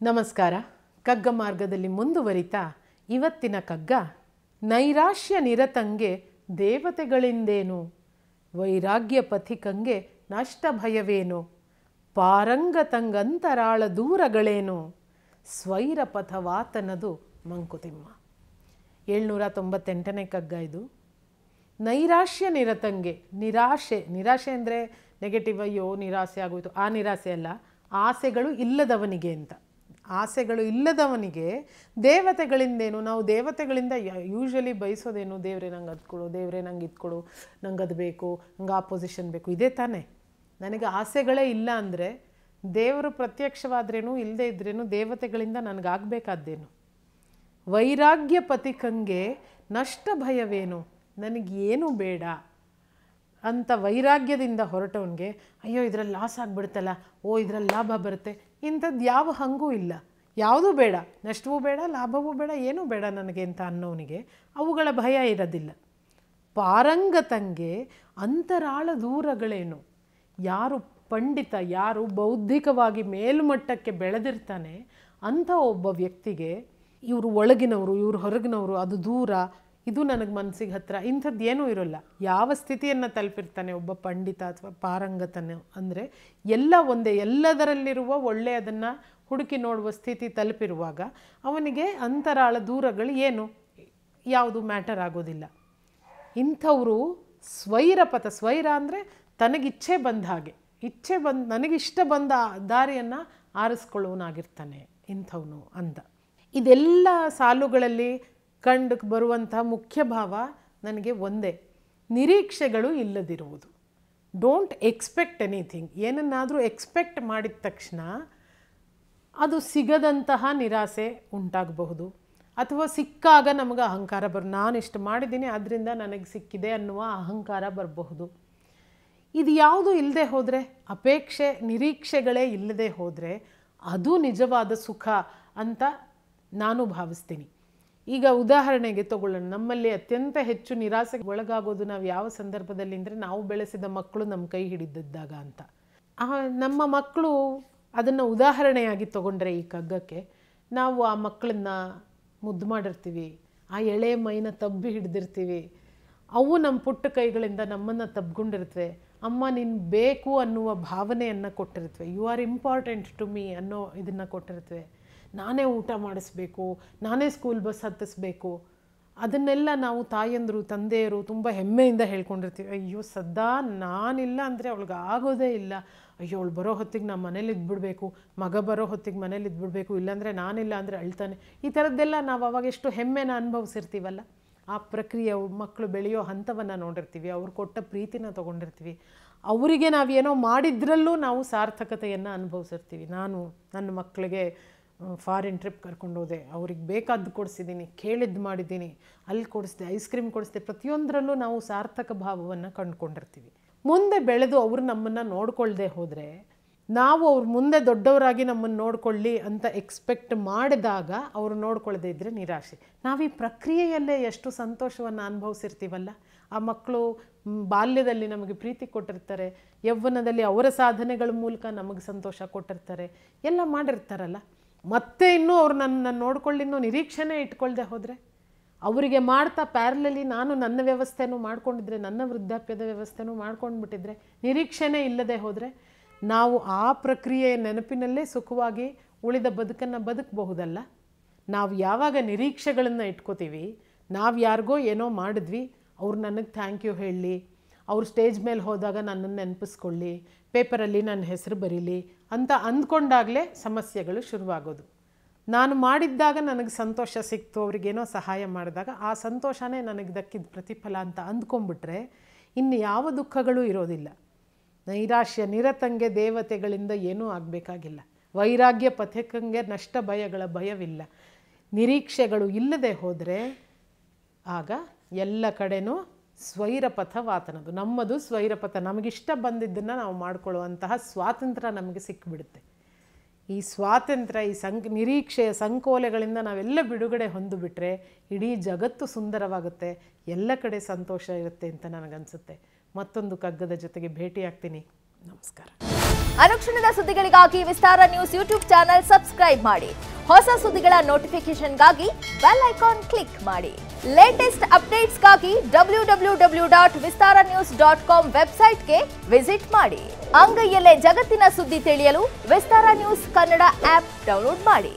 ನಮಸ್ಕಾರ. ಕಗ್ಗ ಮಾರ್ಗದಲ್ಲಿ ಮುಂದುವರಿತಾ ಇವತ್ತಿನ ಕಗ್ಗ ನೈರಾಶ್ಯ ನಿರತಂಗೆ ದೇವತೆಗಳಿಂದೇನು, ವೈರಾಗ್ಯ ಪಥಿಕಂಗೆ ನಷ್ಟ ಭಯವೇನು, ಪಾರಂಗತಂಗಂತರಾಳ ದೂರಗಳೇನು, ಸ್ವೈರ ಪಥವಾತನದು ಮಂಕುತಿಮ್ಮ. 798ನೇ ಕಗ್ಗ ಇದು. ನೈರಾಶ್ಯ ನಿರತಂಗೆ, ನಿರಾಶೆ ಅಂದರೆ ನೆಗೆಟಿವ್, ಅಯ್ಯೋ ನಿರಾಸೆ ಆಗೋಯ್ತು, ಆ ನಿರಾಸೆ ಅಲ್ಲ, ಆಸೆಗಳು ಇಲ್ಲದವನಿಗೆ ಅಂತ. ಆಸೆಗಳು ಇಲ್ಲದವನಿಗೆ ದೇವತೆಗಳಿಂದೇನು, ನಾವು ದೇವತೆಗಳಿಂದ ಯೂಶ್ವಲಿ ಬಯಸೋದೇನು, ದೇವರೇ ನಂಗೆ ಅದು ಕೊಡು, ದೇವರೇ ನಂಗೆ ಇದು ಕೊಡು, ನಂಗೆ ಅದು ಬೇಕು, ನಂಗೆ ಆ ಪೊಸಿಷನ್ ಬೇಕು, ಇದೇ ತಾನೇ. ನನಗೆ ಆಸೆಗಳೇ ಇಲ್ಲ ಅಂದರೆ ದೇವರು ಪ್ರತ್ಯಕ್ಷವಾದ್ರೇನು ಇಲ್ಲದೇ ಇದ್ರೇನು ದೇವತೆಗಳಿಂದ ನನಗಾಗಬೇಕಾದ್ದೇನು. ವೈರಾಗ್ಯ ಪಥಿಕಂಗೆ ನಷ್ಟ ಭಯವೇನು, ನನಗೇನು ಬೇಡ ಅಂತ ವೈರಾಗ್ಯದಿಂದ ಹೊರಟವನಿಗೆ ಅಯ್ಯೋ ಇದರಲ್ಲಿ ಲಾಸ್ ಆಗಿಬಿಡ್ತಲ್ಲ, ಓ ಇದರಲ್ಲಿ ಲಾಭ ಬರುತ್ತೆ, ಇಂಥದ್ದು ಯಾವ ಹಂಗೂ ಇಲ್ಲ, ಯಾವುದೂ ಬೇಡ, ನಷ್ಟವೂ ಬೇಡ, ಲಾಭವೂ ಬೇಡ, ಏನೂ ಬೇಡ ನನಗೆ ಅಂತ ಅನ್ನೋನಿಗೆ ಅವುಗಳ ಭಯ ಇರೋದಿಲ್ಲ. ಪಾರಂಗತಂಗೆ ಅಂತರಾಳ ದೂರಗಳೇನು, ಯಾರು ಪಂಡಿತ, ಯಾರು ಬೌದ್ಧಿಕವಾಗಿ ಮೇಲ್ಮಟ್ಟಕ್ಕೆ ಬೆಳೆದಿರ್ತಾನೆ ಅಂಥ ಒಬ್ಬ ವ್ಯಕ್ತಿಗೆ ಇವರು ಒಳಗಿನವರು, ಇವರು ಹೊರಗಿನವರು, ಅದು ದೂರ, ಇದು ನನಗೆ ಮನಸ್ಸಿಗೆ ಹತ್ತಿರ, ಇಂಥದ್ದು ಏನೂ ಇರೋಲ್ಲ. ಯಾವ ಸ್ಥಿತಿಯನ್ನು ತಲುಪಿರ್ತಾನೆ ಒಬ್ಬ ಪಂಡಿತ ಅಥವಾ ಪಾರಂಗತನ ಅಂದರೆ ಎಲ್ಲ ಒಂದೇ, ಎಲ್ಲದರಲ್ಲಿರುವ ಒಳ್ಳೆಯದನ್ನು ಹುಡುಕಿ ನೋಡುವ ಸ್ಥಿತಿ ತಲುಪಿರುವಾಗ ಅವನಿಗೆ ಅಂತರಾಳ ದೂರಗಳು ಏನು, ಯಾವುದು ಮ್ಯಾಟರ್ ಆಗೋದಿಲ್ಲ. ಇಂಥವರು ಸ್ವೈರಪಥ, ಸ್ವೈರ ಅಂದರೆ ತನಗಿಚ್ಛೆ ಬಂದ ಹಾಗೆ, ಇಚ್ಛೆ ಬಂದು ನನಗಿಷ್ಟ ಬಂದ ದಾರಿಯನ್ನು ಆರಿಸ್ಕೊಳ್ಳೋನಾಗಿರ್ತಾನೆ ಇಂಥವನು ಅಂತ. ಇದೆಲ್ಲ ಸಾಲುಗಳಲ್ಲಿ ಕಂಡು ಬರುವಂಥ ಮುಖ್ಯ ಭಾವ ನನಗೆ ಒಂದೇ, ನಿರೀಕ್ಷೆಗಳು ಇಲ್ಲದಿರುವುದು. Don't expect anything. ಏನನ್ನಾದರೂ ಎಕ್ಸ್ಪೆಕ್ಟ್ ಮಾಡಿದ ತಕ್ಷಣ ಅದು ಸಿಗದಂತಹ ನಿರಾಸೆ ಉಂಟಾಗಬಹುದು, ಅಥವಾ ಸಿಕ್ಕಾಗ ನಮಗೆ ಅಹಂಕಾರ ನಾನು ಇಷ್ಟು ಮಾಡಿದ್ದೀನಿ ಅದರಿಂದ ನನಗೆ ಸಿಕ್ಕಿದೆ ಅನ್ನುವ ಅಹಂಕಾರ ಬರಬಹುದು. ಇದು ಯಾವುದು ಇಲ್ಲದೆ ಹೋದರೆ, ಅಪೇಕ್ಷೆ ನಿರೀಕ್ಷೆಗಳೇ ಇಲ್ಲದೆ ಹೋದರೆ ಅದು ನಿಜವಾದ ಸುಖ ಅಂತ ನಾನು ಭಾವಿಸ್ತೀನಿ. ಈಗ ಉದಾಹರಣೆಗೆ ತಗೊಳ್ಳೋಣ, ನಮ್ಮಲ್ಲಿ ಅತ್ಯಂತ ಹೆಚ್ಚು ನಿರಾಸೆಗೆ ಒಳಗಾಗೋದು ನಾವು ಯಾವ ಸಂದರ್ಭದಲ್ಲಿ ಅಂದರೆ ನಾವು ಬೆಳೆಸಿದ ಮಕ್ಕಳು ನಮ್ಮ ಕೈ ಹಿಡಿದಿದ್ದಾಗ ಅಂತ. ನಮ್ಮ ಮಕ್ಕಳು ಅದನ್ನು ಉದಾಹರಣೆಯಾಗಿ ತಗೊಂಡ್ರೆ ಈ ಕಗ್ಗಕ್ಕೆ, ನಾವು ಆ ಮಕ್ಕಳನ್ನ ಮುದ್ದು ಮಾಡಿರ್ತೀವಿ, ಆ ಎಳೆ ಮೈನ ತಬ್ಬಿ ಹಿಡಿದಿರ್ತೀವಿ, ಅವು ನಮ್ಮ ಪುಟ್ಟ ಕೈಗಳಿಂದ ನಮ್ಮನ್ನು ತಬ್ಕೊಂಡಿರ್ತವೆ, ಅಮ್ಮ ನೀನು ಬೇಕು ಅನ್ನುವ ಭಾವನೆಯನ್ನು ಕೊಟ್ಟಿರ್ತವೆ, you are important to me ಅನ್ನೋ ಇದನ್ನು ಕೊಟ್ಟಿರ್ತವೆ, ನಾನೇ ಊಟ ಮಾಡಿಸ್ಬೇಕು, ನಾನೇ ಸ್ಕೂಲ್ ಬಸ್ ಹತ್ತಿಸ್ಬೇಕು, ಅದನ್ನೆಲ್ಲ ನಾವು ತಾಯಂದರು ತಂದೆಯರು ತುಂಬ ಹೆಮ್ಮೆಯಿಂದ ಹೇಳ್ಕೊಂಡಿರ್ತೀವಿ. ಅಯ್ಯೋ ಸದಾ ನಾನಿಲ್ಲ ಅಂದರೆ ಅವಳಿಗೆ ಆಗೋದೇ ಇಲ್ಲ, ಅಯ್ಯೋ ಅವಳು ಬರೋ ಹೊತ್ತಿಗೆ ನಾನು ಮನೇಲಿ ಇದ್ಬಿಡ್ಬೇಕು, ಮಗ ಬರೋ ಹೊತ್ತಿಗೆ ಮನೇಲಿ ಇದ್ಬಿಡ್ಬೇಕು, ಇಲ್ಲಾಂದರೆ ನಾನಿಲ್ಲ ಅಂದರೆ ಅಳ್ತಾನೆ, ಈ ಥರದ್ದೆಲ್ಲ ನಾವು ಅವಾಗ ಎಷ್ಟು ಹೆಮ್ಮೆನ ಅನುಭವಿಸಿರ್ತೀವಲ್ಲ. ಆ ಪ್ರಕ್ರಿಯೆ ಮಕ್ಕಳು ಬೆಳೆಯೋ ಹಂತವನ್ನು ನೋಡಿರ್ತೀವಿ, ಅವ್ರು ಕೊಟ್ಟ ಪ್ರೀತಿನ ತೊಗೊಂಡಿರ್ತೀವಿ, ಅವರಿಗೆ ನಾವೇನೋ ಮಾಡಿದ್ರಲ್ಲೂ ನಾವು ಸಾರ್ಥಕತೆಯನ್ನು ಅನುಭವಿಸಿರ್ತೀವಿ. ನಾನು ನನ್ನ ಮಕ್ಕಳಿಗೆ ಫಾರಿನ್ ಟ್ರಿಪ್ ಕರ್ಕೊಂಡು ಹೋದೆ, ಅವ್ರಿಗೆ ಬೇಕಾದ್ದು ಕೊಡಿಸಿದ್ದೀನಿ, ಕೇಳಿದ್ದು ಮಾಡಿದ್ದೀನಿ, ಅಲ್ಲಿ ಕೊಡಿಸ್ದೆ, ಐಸ್ ಕ್ರೀಮ್ ಕೊಡಿಸ್ದೆ, ಪ್ರತಿಯೊಂದರಲ್ಲೂ ನಾವು ಸಾರ್ಥಕ ಭಾವವನ್ನು ಕಂಡುಕೊಂಡಿರ್ತೀವಿ. ಮುಂದೆ ಬೆಳೆದು ಅವರು ನಮ್ಮನ್ನು ನೋಡ್ಕೊಳ್ದೆ ಹೋದರೆ, ನಾವು ಅವ್ರ ಮುಂದೆ ದೊಡ್ಡವರಾಗಿ ನಮ್ಮನ್ನು ನೋಡ್ಕೊಳ್ಳಿ ಅಂತ ಎಕ್ಸ್ಪೆಕ್ಟ್ ಮಾಡಿದಾಗ ಅವರು ನೋಡ್ಕೊಳ್ಳದೆ ಇದ್ದರೆ ನಿರಾಶೆ. ನಾವು ಈ ಪ್ರಕ್ರಿಯೆಯಲ್ಲೇ ಎಷ್ಟು ಸಂತೋಷವನ್ನು ಅನುಭವಿಸಿರ್ತೀವಲ್ಲ. ಆ ಮಕ್ಕಳು ಬಾಲ್ಯದಲ್ಲಿ ನಮಗೆ ಪ್ರೀತಿ ಕೊಟ್ಟಿರ್ತಾರೆ, ಯೌವನದಲ್ಲಿ ಅವರ ಸಾಧನೆಗಳ ಮೂಲಕ ನಮಗೆ ಸಂತೋಷ ಕೊಟ್ಟಿರ್ತಾರೆ, ಎಲ್ಲ ಮಾಡಿರ್ತಾರಲ್ಲ. ಮತ್ತೆ ಇನ್ನೂ ಅವ್ರು ನನ್ನ ನೋಡ್ಕೊಳ್ಳಿನ್ನೂ ನಿರೀಕ್ಷೆನೇ ಇಟ್ಕೊಳ್ದೆ ಹೋದರೆ, ಅವರಿಗೆ ಮಾಡ್ತಾ ಪ್ಯಾರಲಲಿ ನಾನು ನನ್ನ ವ್ಯವಸ್ಥೆನೂ ಮಾಡ್ಕೊಂಡಿದ್ರೆ, ನನ್ನ ವೃದ್ಧಾಪ್ಯದ ವ್ಯವಸ್ಥೆನೂ ಮಾಡ್ಕೊಂಡ್ಬಿಟ್ಟಿದ್ರೆ, ನಿರೀಕ್ಷೆನೇ ಇಲ್ಲದೆ ಹೋದರೆ ನಾವು ಆ ಪ್ರಕ್ರಿಯೆಯ ನೆನಪಿನಲ್ಲೇ ಸುಖವಾಗಿ ಉಳಿದ ಬದುಕನ್ನು ಬದುಕಬಹುದಲ್ಲ. ನಾವು ಯಾವಾಗ ನಿರೀಕ್ಷೆಗಳನ್ನು ಇಟ್ಕೋತೀವಿ, ನಾವು ಯಾರಿಗೋ ಏನೋ ಮಾಡಿದ್ವಿ, ಅವ್ರು ನನಗೆ ಥ್ಯಾಂಕ್ ಯು ಹೇಳಲಿ, ಅವ್ರು ಸ್ಟೇಜ್ ಮೇಲೆ ಹೋದಾಗ ನನ್ನನ್ನು ನೆನಪಿಸ್ಕೊಳ್ಳಿ, ಪೇಪರಲ್ಲಿ ನನ್ನ ಹೆಸರು ಬರೀಲಿ ಅಂತ ಅಂದ್ಕೊಂಡಾಗಲೇ ಸಮಸ್ಯೆಗಳು ಶುರುವಾಗೋದು. ನಾನು ಮಾಡಿದ್ದಾಗ ನನಗೆ ಸಂತೋಷ ಸಿಕ್ತು, ಅವ್ರಿಗೇನೋ ಸಹಾಯ ಮಾಡಿದಾಗ ಆ ಸಂತೋಷನೇ ನನಗೆ ದಕ್ಕಿದ ಪ್ರತಿಫಲ ಅಂತ ಅಂದ್ಕೊಂಡ್ಬಿಟ್ರೆ ಇನ್ನು ಯಾವ ದುಃಖಗಳೂ ಇರೋದಿಲ್ಲ. ನೈರಾಶ್ಯ ನಿರತಂಗೆ ದೇವತೆಗಳಿಂದ ಏನೂ ಆಗಬೇಕಾಗಿಲ್ಲ, ವೈರಾಗ್ಯ ಪಥಿಕಂಗೆ ನಷ್ಟ ಭಯಗಳ ಭಯವಿಲ್ಲ. ನಿರೀಕ್ಷೆಗಳು ಇಲ್ಲದೆ ಹೋದರೆ ಆಗ ಎಲ್ಲ ಕಡೆನೂ ಸ್ವೈರಪಥವಾತನದು, ನಮ್ಮದು ಸ್ವೈರಪಥ, ನಮಗಿಷ್ಟ ಬಂದಿದ್ದನ್ನು ನಾವು ಮಾಡಿಕೊಳ್ಳುವಂತಹ ಸ್ವಾತಂತ್ರ್ಯ ನಮಗೆ ಸಿಕ್ಕಿಬಿಡುತ್ತೆ. ಈ ಸ್ವಾತಂತ್ರ್ಯ, ಈ ನಿರೀಕ್ಷೆಯ ಸಂಕೋಲೆಗಳಿಂದ ನಾವೆಲ್ಲ ಬಿಡುಗಡೆ ಹೊಂದಿಬಿಟ್ರೆ ಇಡೀ ಜಗತ್ತು ಸುಂದರವಾಗುತ್ತೆ, ಎಲ್ಲ ಕಡೆ ಸಂತೋಷ ಇರುತ್ತೆ ಅಂತ ನನಗನ್ಸುತ್ತೆ. ಮತ್ತೊಂದು ಕಗ್ಗದ ಜೊತೆಗೆ ಭೇಟಿಯಾಗ್ತೀನಿ. ನಮಸ್ಕಾರ. ಅನುಕ್ಷಣದ ಸುದ್ದಿಗಳಿಗಾಗಿ ವಿಸ್ತಾರ ನ್ಯೂಸ್ ಯೂಟ್ಯೂಬ್ ಚಾನೆಲ್ ಸಬ್ಸ್ಕ್ರೈಬ್ ಮಾಡಿ. ಹೊಸ ಸುದ್ದಿಗಳ ನೋಟಿಫಿಕೇಶನ್ಗಾಗಿ ಬೆಲ್ ಐಕಾನ್ ಕ್ಲಿಕ್ ಮಾಡಿ. ಲೇಟೆಸ್ಟ್ ಅಪ್ಡೇಟ್ಸ್ಗಾಗಿ www.vistaranews.com ವೆಬ್ಸೈಟ್ಗೆ ವಿಸಿಟ್ ಮಾಡಿ. ಅಂಗೈಯಲ್ಲೇ ಜಗತ್ತಿನ ಸುದ್ದಿ ತಿಳಿಯಲು ವಿಸ್ತಾರ ನ್ಯೂಸ್ ಕನ್ನಡ ಆಪ್ ಡೌನ್ಲೋಡ್ ಮಾಡಿ.